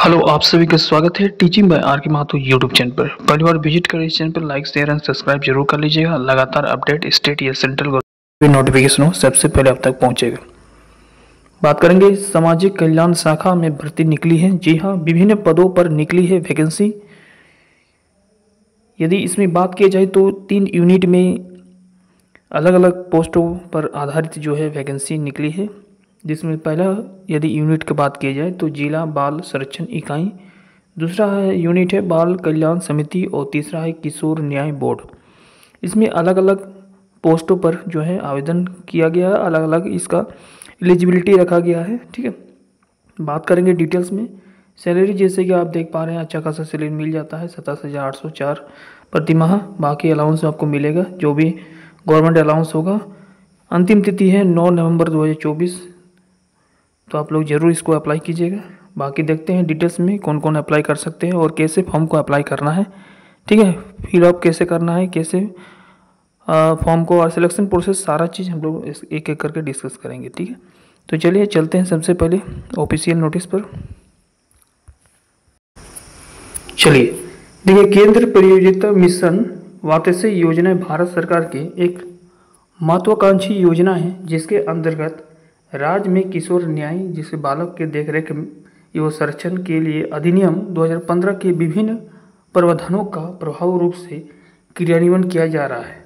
Hello, आप सभी का स्वागत है टीचिंग बाय आर के महतो यूट्यूब चैनल पर। पहली बार विजिट करें इस चैनल पर लाइक शेयर एंड सब्सक्राइब जरूर कर लीजिएगा। लगातार अपडेट स्टेट या सेंट्रल गवर्नमेंट नोटिफिकेशन हो सबसे पहले आप तक पहुंचेगा। बात करेंगे सामाजिक कल्याण शाखा में भर्ती निकली है। जी हाँ, विभिन्न पदों पर निकली है वैकेंसी। यदि इसमें बात की जाए तो 3 यूनिट में अलग अलग पोस्टों पर आधारित जो है वैकेंसी निकली है, जिसमें पहला यदि यूनिट की बात की जाए तो जिला बाल संरक्षण इकाई, दूसरा है यूनिट है बाल कल्याण समिति और तीसरा है किशोर न्याय बोर्ड। इसमें अलग अलग पोस्टों पर जो है आवेदन किया गया है, अलग अलग इसका एलिजिबिलिटी रखा गया है। ठीक है, बात करेंगे डिटेल्स में। सैलरी जैसे कि आप देख पा रहे हैं, अच्छा खासा सैलरी मिल जाता है 27,804 प्रति माह। बाकी अलाउंस आपको मिलेगा, जो भी गवर्नमेंट अलाउंस होगा। अंतिम तिथि है 9 नवंबर 2024, तो आप लोग ज़रूर इसको अप्लाई कीजिएगा। बाकी देखते हैं डिटेल्स में कौन कौन अप्लाई कर सकते हैं और कैसे फॉर्म को अप्लाई करना है। ठीक है, फिलअप कैसे करना है, कैसे फॉर्म को और सिलेक्शन प्रोसेस, सारा चीज़ हम लोग एक एक करके डिस्कस करेंगे। ठीक है, तो चलिए चलते हैं सबसे पहले ऑफिशियल नोटिस पर। चलिए देखिए, केंद्र परियोजना मिशन वात्सल्य योजना भारत सरकार की एक महत्वाकांक्षी योजना है, जिसके अंतर्गत राज्य में किशोर न्याय जिसे बालक के देखरेख एवं संरक्षण के लिए अधिनियम 2015 के विभिन्न प्रावधानों का प्रभावी रूप से क्रियान्वयन किया जा रहा है।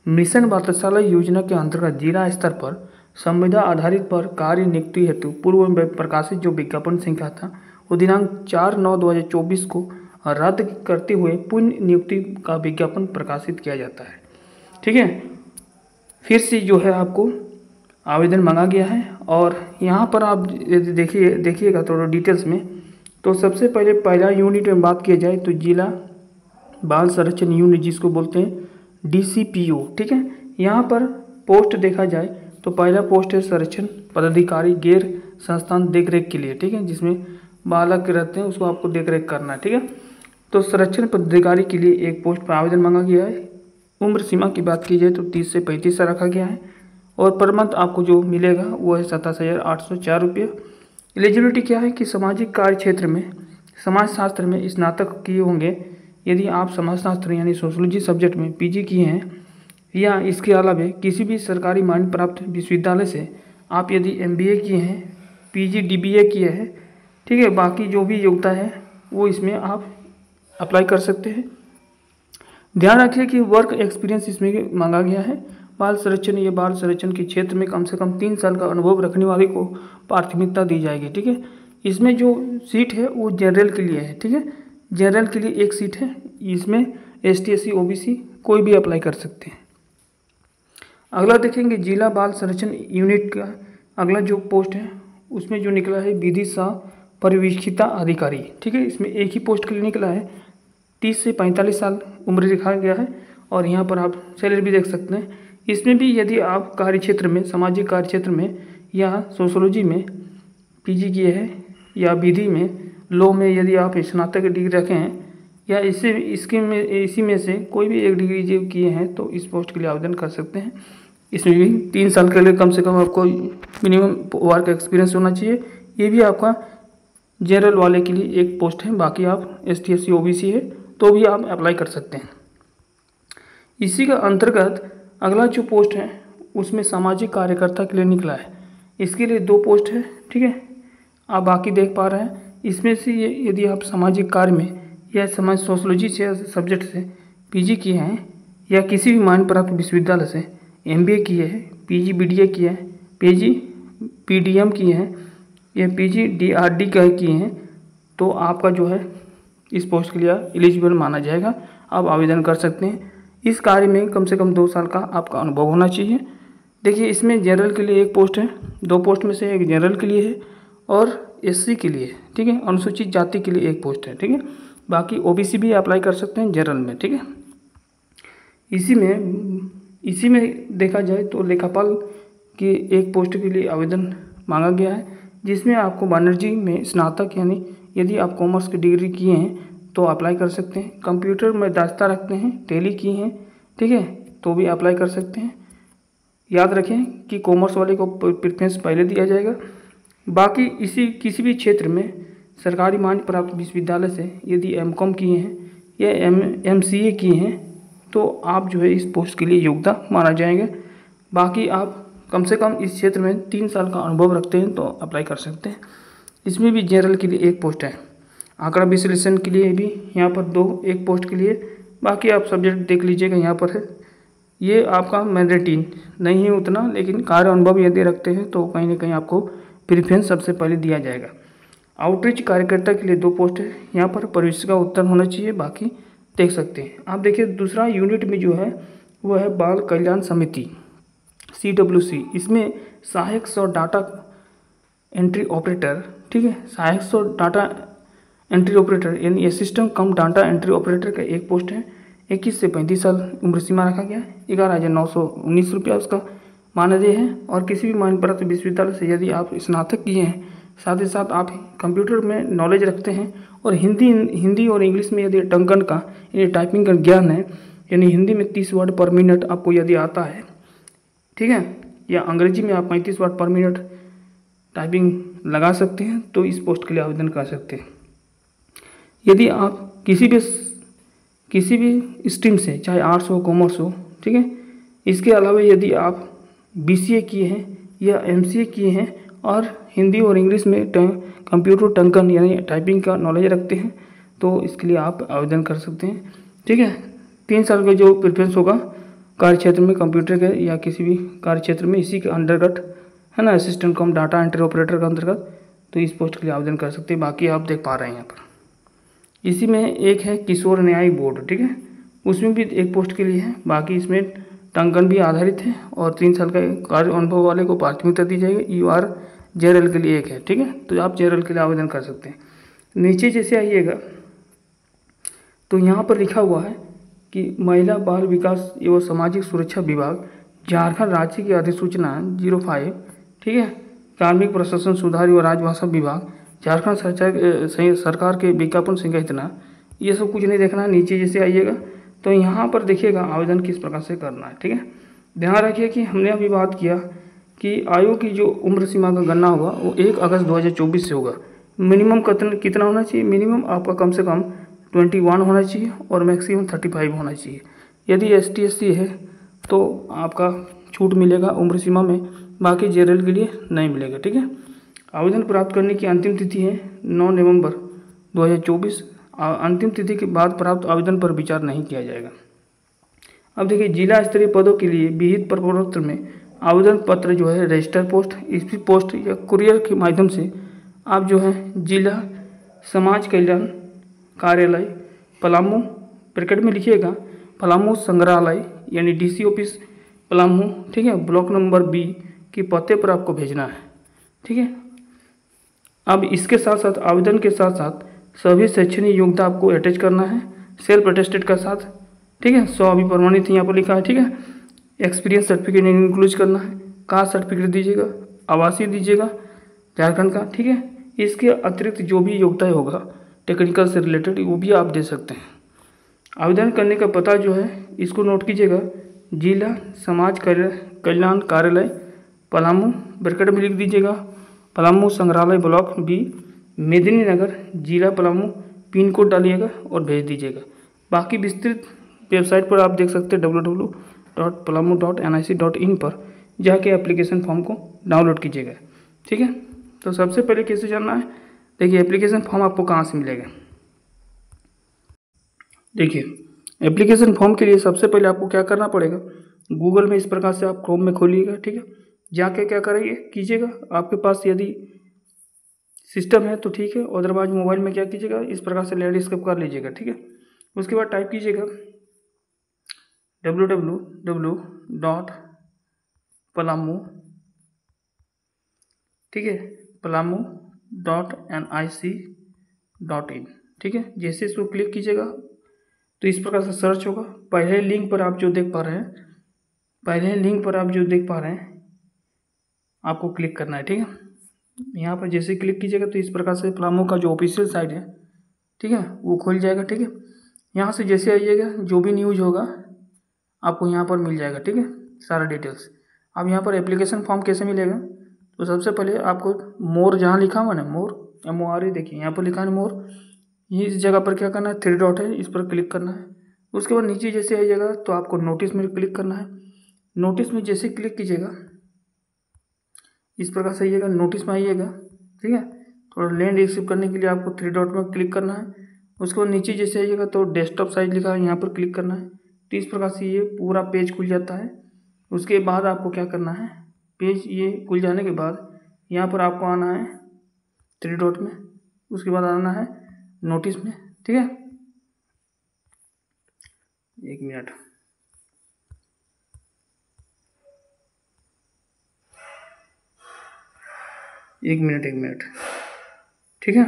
मिशन वात्सल्य योजना के अंतर्गत जिला स्तर पर संविदा आधारित पर कार्य नियुक्ति हेतु पूर्व में प्रकाशित जो विज्ञापन संख्या था, वो दिनांक 4/9/2024 को रद्द करते हुए पुनः नियुक्ति का विज्ञापन प्रकाशित किया जाता है। ठीक है, फिर से जो है आपको आवेदन मांगा गया है। और यहाँ पर आप यदि देखिएगा थोड़ा डिटेल्स में, तो सबसे पहले पहला यूनिट में बात किया जाए तो जिला बाल संरक्षण यूनिट जिसको बोलते हैं DCPO। ठीक है, यहाँ पर पोस्ट देखा जाए तो पहला पोस्ट है संरक्षण पदाधिकारी गैर संस्थान देखरेख के लिए। ठीक है, जिसमें बालक रहते हैं उसको आपको देखरेख करना है। ठीक है, तो संरक्षण पदाधिकारी के लिए एक पोस्ट पर आवेदन मांगा गया है। उम्र सीमा की बात की जाए तो 30 से 35 साल रखा गया है और पर मंथ आपको जो मिलेगा वो है 27,804 रुपये। एलिजिबिलिटी क्या है कि सामाजिक कार्य क्षेत्र में समाजशास्त्र में स्नातक किए होंगे। यदि आप समाजशास्त्र यानी सोशोलॉजी सब्जेक्ट में PG किए हैं या इसके अलावा किसी भी सरकारी मान्यता प्राप्त विश्वविद्यालय से आप यदि MBA किए हैं, PG DBA किए हैं, ठीक है, बाकी जो भी योग्यता है वो इसमें आप अप्लाई कर सकते हैं। ध्यान रखिए कि वर्क एक्सपीरियंस इसमें मांगा गया है। बाल संरक्षण या बाल संरक्षण के क्षेत्र में कम से कम 3 साल का अनुभव रखने वाले को प्राथमिकता दी जाएगी। ठीक है, इसमें जो सीट है वो जनरल के लिए है। ठीक है, जनरल के लिए एक सीट है, इसमें ST SC OBC कोई भी अप्लाई कर सकते हैं। अगला देखेंगे जिला बाल संरक्षण यूनिट का अगला जो पोस्ट है उसमें जो निकला है विधि सह परिवीक्षिता अधिकारी। ठीक है, इसमें एक ही पोस्ट के लिए निकला है। 30 से 45 साल उम्र दिखाया गया है और यहाँ पर आप सैलरी भी देख सकते हैं। इसमें भी यदि आप कार्य क्षेत्र में सामाजिक कार्य क्षेत्र में या सोशोलॉजी में PG किए हैं या विधि में लॉ में यदि आप स्नातक की डिग्री रखे हैं या इसी में से कोई भी एक डिग्री जो किए हैं तो इस पोस्ट के लिए आवेदन कर सकते हैं। इसमें भी 3 साल के लिए कम से कम आपको मिनिमम वर्क एक्सपीरियंस होना चाहिए। ये भी आपका जनरल वाले के लिए एक पोस्ट है, बाकी आप ST SC OBC है तो भी आप अप्लाई कर सकते हैं। इसी का अंतर्गत अगला जो पोस्ट है उसमें सामाजिक कार्यकर्ता के लिए निकला है। इसके लिए 2 पोस्ट है। ठीक है, आप बाकी देख पा रहे हैं। इसमें से यदि आप सामाजिक कार्य में या समाज सोशोलॉजी से सब्जेक्ट से PG किए हैं या किसी भी मान्यता प्राप्त विश्वविद्यालय से MBA किए हैं, PG BDA किए हैं, PG PDM किए हैं या PG DRD किए हैं, तो आपका जो है इस पोस्ट के लिए एलिजिबल माना जाएगा। आप आवेदन कर सकते हैं। इस कार्य में कम से कम 2 साल का आपका अनुभव होना चाहिए। देखिए, इसमें जनरल के लिए एक पोस्ट है, 2 पोस्ट में से एक जनरल के लिए है और SC के लिए। ठीक है, अनुसूचित जाति के लिए एक पोस्ट है। ठीक है, बाकी OBC भी अप्लाई कर सकते हैं जनरल में। ठीक है, इसी में देखा जाए तो लेखापाल की एक पोस्ट के लिए आवेदन मांगा गया है, जिसमें आपको बनर्जी में स्नातक यानी यदि आप कॉमर्स की डिग्री किए हैं तो अप्लाई कर सकते हैं। कंप्यूटर में दास्ता रखते हैं, टैली किए हैं, ठीक है, तो भी अप्लाई कर सकते हैं। याद रखें कि कॉमर्स वाले को प्रेफरेंस पहले दिया जाएगा बाकी इसी किसी भी क्षेत्र में सरकारी मान्य प्राप्त विश्वविद्यालय से यदि एमकॉम किए हैं या एमसीए किए हैं तो आप जो है इस पोस्ट के लिए योग्यता माना जाएंगे। बाकी आप कम से कम इस क्षेत्र में 3 साल का अनुभव रखते हैं तो अप्लाई कर सकते हैं। इसमें भी जनरल के लिए 1 पोस्ट है, आंकड़ा विश्लेषण के लिए भी यहाँ पर 2 एक पोस्ट के लिए। बाकी आप सब्जेक्ट देख लीजिएगा, यहाँ पर है ये आपका मैंडेटरी नहीं है उतना, लेकिन कार्य अनुभव यदि रखते हैं तो कहीं ना कहीं आपको प्रेफरेंस सबसे पहले दिया जाएगा। आउटरीच कार्यकर्ता के लिए 2 पोस्ट है, यहाँ पर प्रवेश का उत्तर होना चाहिए, बाकी देख सकते हैं आप। देखिए दूसरा यूनिट में जो है वो है बाल कल्याण समिति CWC। इसमें सहायक सौ डाटा एंट्री ऑपरेटर, ठीक है, सहायक सौ डाटा एंट्री ऑपरेटर यानी असिस्टेंट कम डाटा एंट्री ऑपरेटर का 1 पोस्ट है। 21 से 35 साल उम्र सीमा रखा गया है। 11,919 रुपया उसका मानदेय है। और किसी भी मान्य प्राप्त विश्वविद्यालय से यदि आप स्नातक किए हैं, साथ ही साथ आप कंप्यूटर में नॉलेज रखते हैं और हिंदी और इंग्लिश में यदि टंकन का यानी टाइपिंग का ज्ञान है, यानी हिंदी में 30 वर्ड पर मिनट आपको यदि आता है, ठीक है, या अंग्रेजी में आप 35 वर्ड पर मिनट टाइपिंग लगा सकते हैं तो इस पोस्ट के लिए आवेदन कर सकते हैं। यदि आप किसी भी स्ट्रीम से, चाहे आर्ट्स हो कॉमर्स हो, ठीक है, इसके अलावा यदि आप BCA किए हैं या MCA किए हैं और हिंदी और इंग्लिश में कंप्यूटर टंकन यानी टाइपिंग का नॉलेज रखते हैं तो इसके लिए आप आवेदन कर सकते हैं, ठीक है। 3 साल का जो प्रेफरेंस होगा कार्य क्षेत्र में कंप्यूटर के या किसी भी कार्य क्षेत्र में, इसी के अंतर्गत है ना, असिस्टेंट कम डाटा एंट्री ऑपरेटर के अंतर्गत, तो इस पोस्ट के लिए आवेदन कर सकते हैं। बाकी आप देख पा रहे हैं यहाँ पर इसी में एक है किशोर न्याय बोर्ड, ठीक है, उसमें भी 1 पोस्ट के लिए है। बाकी इसमें टंकन भी आधारित है और 3 साल का कार्य अनुभव वाले को प्राथमिकता दी जाएगी। UR JRL के लिए 1 है, ठीक है, तो आप JRL के लिए आवेदन कर सकते हैं। नीचे जैसे आइएगा तो यहाँ पर लिखा हुआ है कि महिला बाल विकास एवं सामाजिक सुरक्षा विभाग झारखंड राज्य की अधिसूचना 05, ठीक है, कार्मिक प्रशासन सुधार एवं राजभाषा विभाग झारखंड सरकार के विज्ञापन संहिता, ये सब कुछ नहीं देखना है। नीचे जैसे आइएगा तो यहाँ पर देखिएगा आवेदन किस प्रकार से करना है, ठीक है। ध्यान रखिए कि हमने अभी बात किया कि आयु की जो उम्र सीमा का गणना होगा वो 1 अगस्त 2024 से होगा। मिनिमम कितना होना चाहिए? मिनिमम आपका कम से कम 21 होना चाहिए और मैक्सिमम 35 होना चाहिए। यदि ST SC है तो आपका छूट मिलेगा उम्र सीमा में, बाकी JRL के लिए नहीं मिलेगा, ठीक है। आवेदन प्राप्त करने की अंतिम तिथि है 9 नवंबर 2024। अंतिम तिथि के बाद प्राप्त आवेदन पर विचार नहीं किया जाएगा। अब देखिए जिला स्तरीय पदों के लिए विहित प्रपत्र में आवेदन पत्र जो है रजिस्टर पोस्ट, स्पीड पोस्ट या कुरियर के माध्यम से आप जो है जिला समाज कल्याण कार्यालय पलामू, ब्रैकेट में लिखिएगा पलामू संग्रहालय यानी DC ऑफिस पलामू, ठीक है, ब्लॉक नंबर B के पते पर आपको भेजना है, ठीक है। अब इसके साथ साथ आवेदन के साथ साथ सभी शैक्षणिक योग्यता आपको अटैच करना है सेल्फ अटेस्टेड का साथ, ठीक है। 100 अभी प्रमाणित यहाँ पर लिखा है, ठीक है। एक्सपीरियंस सर्टिफिकेट इंक्लूड करना है, कास्ट सर्टिफिकेट दीजिएगा, आवासीय दीजिएगा झारखंड का, ठीक है। इसके अतिरिक्त जो भी योग्यता होगा टेक्निकल से रिलेटेड वो भी आप दे सकते हैं। आवेदन करने का पता जो है इसको नोट कीजिएगा, जिला समाज कल्याण कार्यालय पलामू, ब्रैकेट में लिख दीजिएगा पलामू संग्रहालय ब्लॉक B मेदिनीनगर जिला पलामू, पिन कोड डालिएगा और भेज दीजिएगा। बाकी विस्तृत वेबसाइट पर आप देख सकते हैं www.palamu.nic.in पर जाके एप्लीकेशन फॉर्म को डाउनलोड कीजिएगा, ठीक है। तो सबसे पहले कैसे जानना है, देखिए एप्लीकेशन फॉर्म आपको कहाँ से मिलेगा। देखिए एप्लीकेशन फॉर्म के लिए सबसे पहले आपको क्या करना पड़ेगा, गूगल में इस प्रकार से आप क्रोम में खोलिएगा, ठीक है। जाके क्या करेंगे कीजिएगा, आपके पास यदि सिस्टम है तो ठीक है, अदरवाइज मोबाइल में क्या कीजिएगा इस प्रकार से लैंडस्केप कर लीजिएगा, ठीक है। उसके बाद टाइप कीजिएगा www.palamu, ठीक है, palamu.nic.in, ठीक है। जैसे इसको क्लिक कीजिएगा तो इस प्रकार से सर्च होगा। पहले लिंक पर आप जो देख पा रहे हैं आपको क्लिक करना है, ठीक है। यहाँ पर जैसे क्लिक कीजिएगा तो इस प्रकार से पलामू का जो ऑफिशियल साइट है, ठीक है, वो खुल जाएगा, ठीक है। यहाँ से जैसे आइएगा जो भी न्यूज़ होगा आपको यहाँ पर मिल जाएगा, ठीक है, सारा डिटेल्स। अब यहाँ पर एप्लीकेशन फॉर्म कैसे मिलेगा, तो सबसे पहले आपको मोर जहाँ लिखा हुआ ना, मोर MORE, देखिए यहाँ पर लिखा है मोर, ये इस जगह पर क्या करना है, 3 डॉट है, इस पर क्लिक करना है। उसके बाद नीचे जैसे आइएगा तो आपको नोटिस में क्लिक करना है। नोटिस में जैसे क्लिक कीजिएगा इस प्रकार से आइएगा, नोटिस में आइएगा, ठीक है। थोड़ा लैंड रिसीव करने के लिए आपको 3 डॉट में क्लिक करना है। उसके बाद नीचे जैसे आइएगा तो डेस्कटॉप साइज लिखा है, यहाँ पर क्लिक करना है। तो इस प्रकार से ये पूरा पेज खुल जाता है। उसके बाद आपको क्या करना है, पेज ये खुल जाने के बाद यहाँ पर आपको आना है 3 डॉट में, उसके बाद आना है नोटिस में, ठीक है। 1 मिनट, एक मिनट, ठीक है।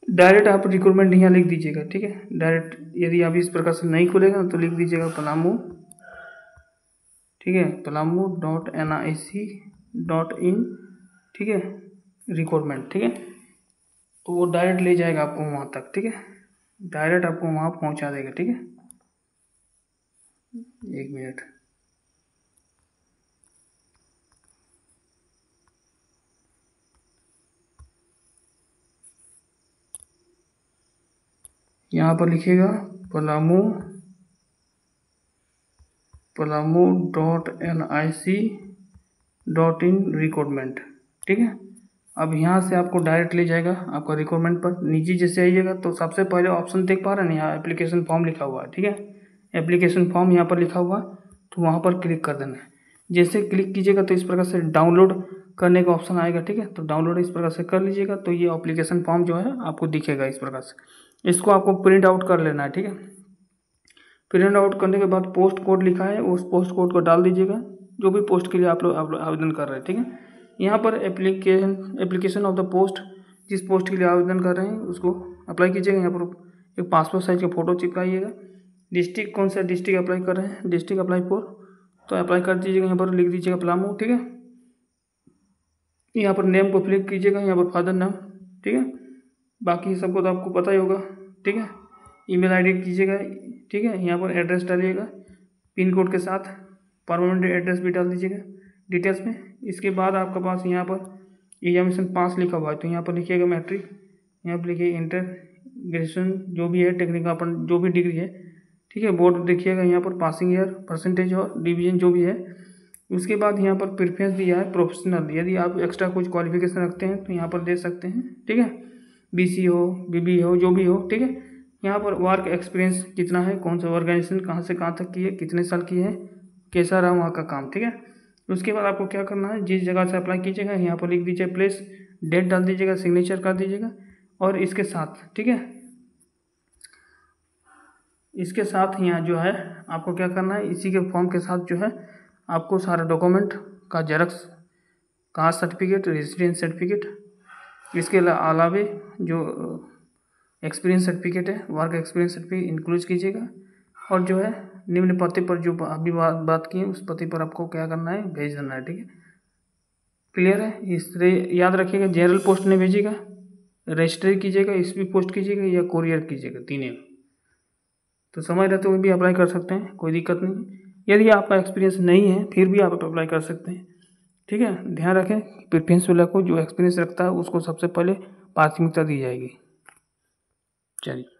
डायरेक्ट आप रिक्रूटमेंट यहाँ लिख दीजिएगा, ठीक है। डायरेक्ट यदि आप इस प्रकार से नहीं खुलेगा तो लिख दीजिएगा पलामू, ठीक है, palamu.nic.in, ठीक है, रिक्रूटमेंट, ठीक है। तो वो डायरेक्ट ले जाएगा आपको वहाँ तक, ठीक है, डायरेक्ट आपको वहाँ पहुँचा देगा, ठीक है। 1 मिनट, यहाँ पर लिखिएगा palamu.nic.in रिक्रूटमेंट, ठीक है। अब यहाँ से आपको डायरेक्ट ले जाएगा आपका रिक्रूटमेंट पर। नीचे जैसे आइएगा तो सबसे पहले ऑप्शन देख पा रहे हैं यहाँ एप्लीकेशन फॉर्म लिखा हुआ है, ठीक है। एप्लीकेशन फॉर्म यहाँ पर लिखा हुआ, तो वहाँ पर क्लिक कर देना है। जैसे क्लिक कीजिएगा तो इस प्रकार से डाउनलोड करने का ऑप्शन आएगा, ठीक है। तो डाउनलोड इस प्रकार से कर लीजिएगा तो ये एप्लीकेशन फॉर्म जो है आपको दिखेगा इस प्रकार से। इसको आपको प्रिंट आउट कर लेना है, ठीक है। प्रिंट आउट करने के बाद पोस्ट कोड लिखा है, उस पोस्ट कोड को डाल दीजिएगा जो भी पोस्ट के लिए आप लोग आवेदन कर रहे हैं, ठीक है। यहाँ पर एप्लीकेशन ऑफ द पोस्ट, जिस पोस्ट के लिए आवेदन कर रहे हैं उसको अप्लाई कीजिएगा। यहाँ पर एक पासपोर्ट साइज का फ़ोटो चिपकाइएगा। डिस्ट्रिक्ट कौन सा डिस्ट्रिक्ट अप्लाई कर रहे हैं, डिस्ट्रिक्ट अप्लाई फॉर, तो अप्लाई कर दीजिएगा। यहाँ पर लिख दीजिएगा पलामू, ठीक है। यहाँ पर नेम को क्लिक कीजिएगा, यहाँ पर फादर नाम, ठीक है। बाकी सबको तो आपको पता ही होगा, ठीक है। ईमेल आईडी कीजिएगा, ठीक है। यहाँ पर एड्रेस डालिएगा पिन कोड के साथ, परमानेंट एड्रेस भी डाल दीजिएगा डिटेल्स में। इसके बाद आपके पास यहाँ पर एग्जामिनेशन पास लिखा हुआ है, तो यहाँ पर लिखिएगा मैट्रिक, यहाँ पर लिखिए इंटर, ग्रेजुएशन जो भी है, टेक्निकल अपन जो भी डिग्री है, ठीक है। बोर्ड देखिएगा यहाँ पर पासिंग ईयर, परसेंटेज और डिवीजन जो भी है। उसके बाद यहाँ पर प्रेफरेंस दिया है प्रोफेशनल, यदि आप एक्स्ट्रा कुछ क्वालिफिकेशन रखते हैं तो यहाँ पर दे सकते हैं, ठीक है। BC हो, BB हो, जो भी हो, ठीक है। यहाँ पर वर्क एक्सपीरियंस कितना है, कौन सा ऑर्गेनाइजेशन कहाँ से कहाँ तक की है, कितने साल की है, कैसा रहा वहाँ का काम, ठीक है। उसके बाद आपको क्या करना है, जिस जगह से अप्लाई कीजिएगा यहाँ पर लिख दीजिए प्लेस, डेट डाल दीजिएगा, सिग्नेचर कर दीजिएगा। और इसके साथ, ठीक है, इसके साथ यहाँ जो है आपको क्या करना है, इसी के फॉर्म के साथ जो है आपको सारा डॉक्यूमेंट का xerox, caste certificate, residence certificate, इसके अलावे जो एक्सपीरियंस सर्टिफिकेट है, वर्क एक्सपीरियंस सर्टिफिकेट इंक्लूड कीजिएगा। और जो है निम्न पते पर जो अभी बात की है उस पते पर आपको क्या करना है, भेज देना है, ठीक है। क्लियर है। इस तरह याद रखिएगा, जनरल पोस्ट नहीं भेजिएगा, रजिस्टर कीजिएगा, स्पीड पोस्ट कीजिएगा या कोरियर कीजिएगा, तीनों। तो समय रहते हुए भी अप्लाई कर सकते हैं, कोई दिक्कत नहीं। यदि आपका एक्सपीरियंस नहीं है फिर भी आप अप्लाई कर सकते हैं, ठीक है। ध्यान रखें प्रेफरेंस वाला को जो एक्सपीरियंस रखता है उसको सबसे पहले प्राथमिकता दी जाएगी। चलिए।